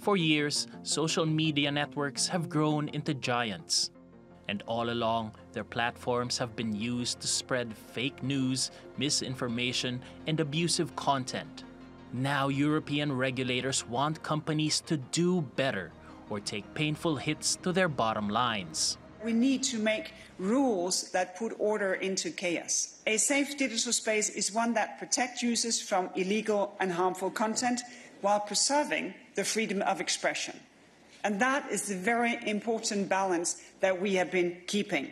For years, social media networks have grown into giants. And all along, their platforms have been used to spread fake news, misinformation, and abusive content. Now, European regulators want companies to do better or take painful hits to their bottom lines. We need to make rules that put order into chaos. A safe digital space is one that protects users from illegal and harmful content while preserving the freedom of expression. And that is the very important balance that we have been keeping.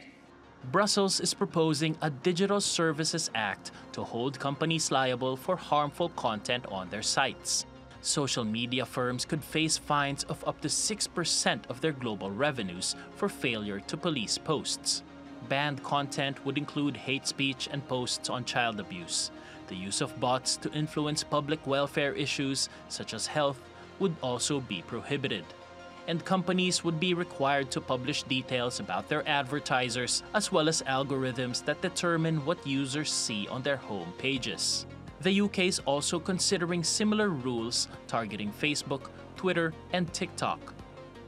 Brussels is proposing a Digital Services Act to hold companies liable for harmful content on their sites. Social media firms could face fines of up to 6% of their global revenues for failure to police posts. Banned content would include hate speech and posts on child abuse. The use of bots to influence public welfare issues, such as health, would also be prohibited. And companies would be required to publish details about their advertisers, as well as algorithms that determine what users see on their home pages. The UK is also considering similar rules targeting Facebook, Twitter, and TikTok.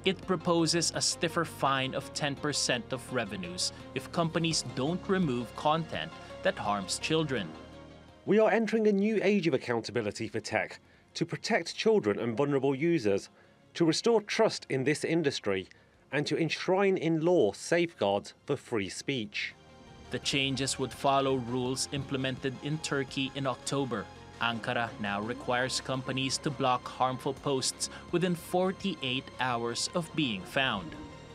It proposes a stiffer fine of 10% of revenues if companies don't remove content that harms children. We are entering a new age of accountability for tech to protect children and vulnerable users, to restore trust in this industry, and to enshrine in law safeguards for free speech. The changes would follow rules implemented in Turkey in October. Ankara now requires companies to block harmful posts within 48 hours of being found.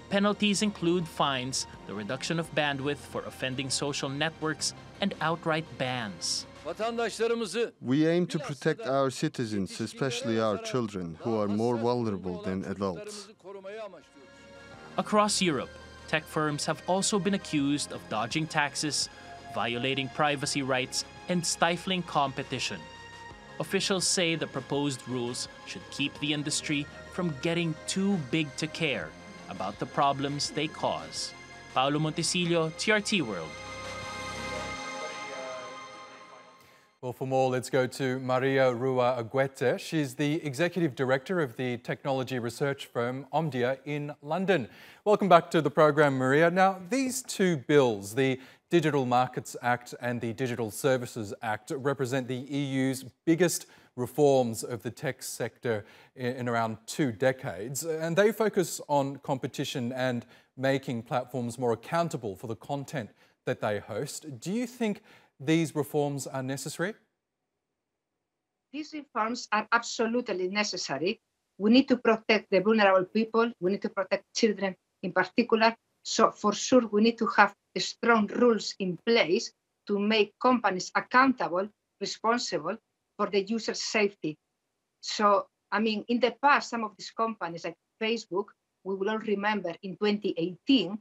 Penalties include fines, the reduction of bandwidth for offending social networks, and outright bans. We aim to protect our citizens, especially our children, who are more vulnerable than adults. Across Europe, tech firms have also been accused of dodging taxes, violating privacy rights, and stifling competition. Officials say the proposed rules should keep the industry from getting too big to care about the problems they cause. Paolo Montesillo, TRT World. Well, for more, let's go to Maria Rua Aguete. She's the Executive Director of the technology research firm Omdia in London. Welcome back to the program, Maria. Now, these two bills, the Digital Markets Act and the Digital Services Act, represent the EU's biggest reforms of the tech sector in around 2 decades, and they focus on competition and making platforms more accountable for the content that they host. Do you think these reforms are necessary? These reforms are absolutely necessary. We need to protect the vulnerable people. We need to protect children in particular. So for sure, we need to have strong rules in place to make companies accountable, responsible for the user safety. So, I mean, in the past, some of these companies like Facebook, we will all remember in 2018,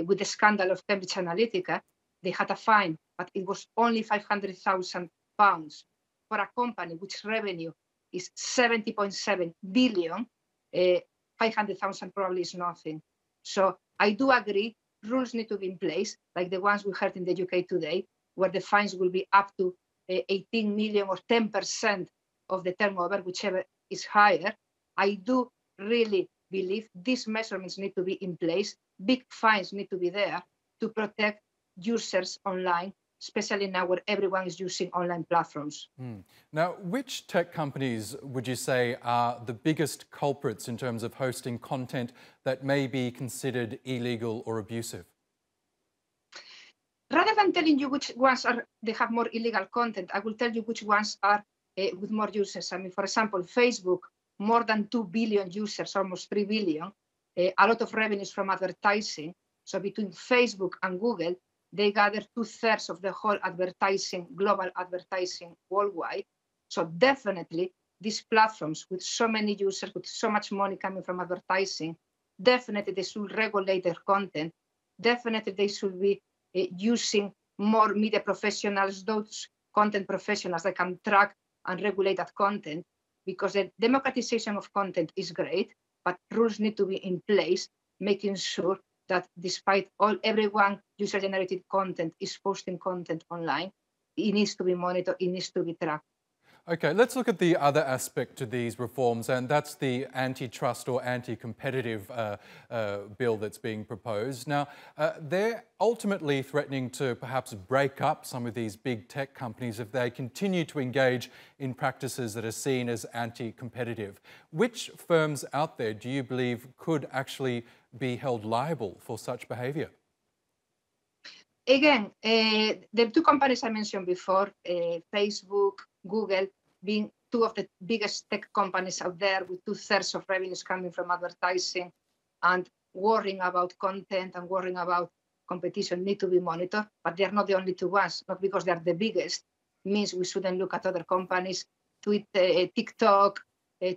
with the scandal of Cambridge Analytica, they had a fine, but it was only £500,000 for a company which revenue is 70.7 billion. 500,000 probably is nothing. So I do agree, rules need to be in place, like the ones we heard in the UK today, where the fines will be up to 18 million or 10% of the turnover, whichever is higher. I do really believe these measurements need to be in place. Big fines need to be there to protect users online, especially now where everyone is using online platforms. Now, which tech companies would you say are the biggest culprits in terms of hosting content that may be considered illegal or abusive? Rather than telling you which ones they have more illegal content, I will tell you which ones are with more users. I mean, for example, Facebook, more than 2 billion users, almost 3 billion, a lot of revenues from advertising. So between Facebook and Google, they gather 2/3 of the whole advertising, global advertising worldwide. So definitely these platforms with so many users, with so much money coming from advertising, definitely they should regulate their content. Definitely they should be using more media professionals, those content professionals that can track and regulate that content, because the democratization of content is great, but rules need to be in place, making sure that despite everyone user-generated content is posting content online, it needs to be monitored, it needs to be tracked. Okay, let's look at the other aspect to these reforms, and that's the antitrust or anti-competitive bill that's being proposed. Now, they're ultimately threatening to perhaps break up some of these big tech companies if they continue to engage in practices that are seen as anti-competitive. Which firms out there do you believe could actually be held liable for such behaviour? Again, the two companies I mentioned before, Facebook, Google, being two of the biggest tech companies out there with 2/3 of revenues coming from advertising and worrying about content and worrying about competition need to be monitored, but they are not the only two ones, not because they are the biggest, means we shouldn't look at other companies, TikTok,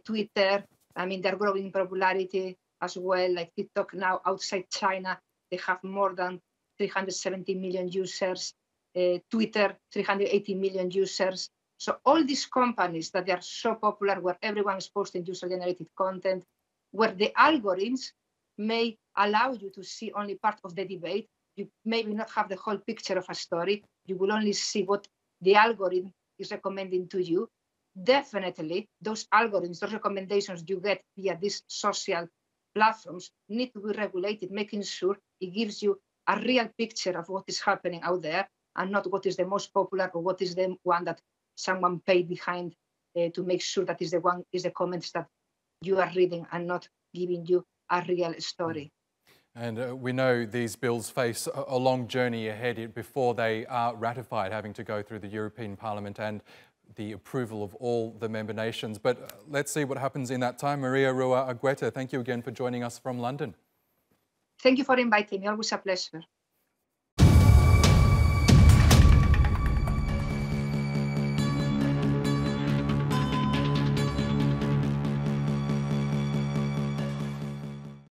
Twitter, I mean, they're growing in popularity as well, like TikTok now outside China, they have more than 370 million users, Twitter, 380 million users. So all these companies that they are so popular, where everyone is posting user-generated content, where the algorithms may allow you to see only part of the debate, you maybe not have the whole picture of a story, you will only see what the algorithm is recommending to you. Definitely, those algorithms, those recommendations you get via these social platforms need to be regulated, making sure it gives you a real picture of what is happening out there and not what is the most popular or what is the one that someone paid behind to make sure that is the comments that you are reading and not giving you a real story. And we know these bills face a long journey ahead before they are ratified, having to go through the European Parliament and the approval of all the member nations. But let's see what happens in that time. Maria Rua Agüete, thank you again for joining us from London. Thank you for inviting me. Always a pleasure.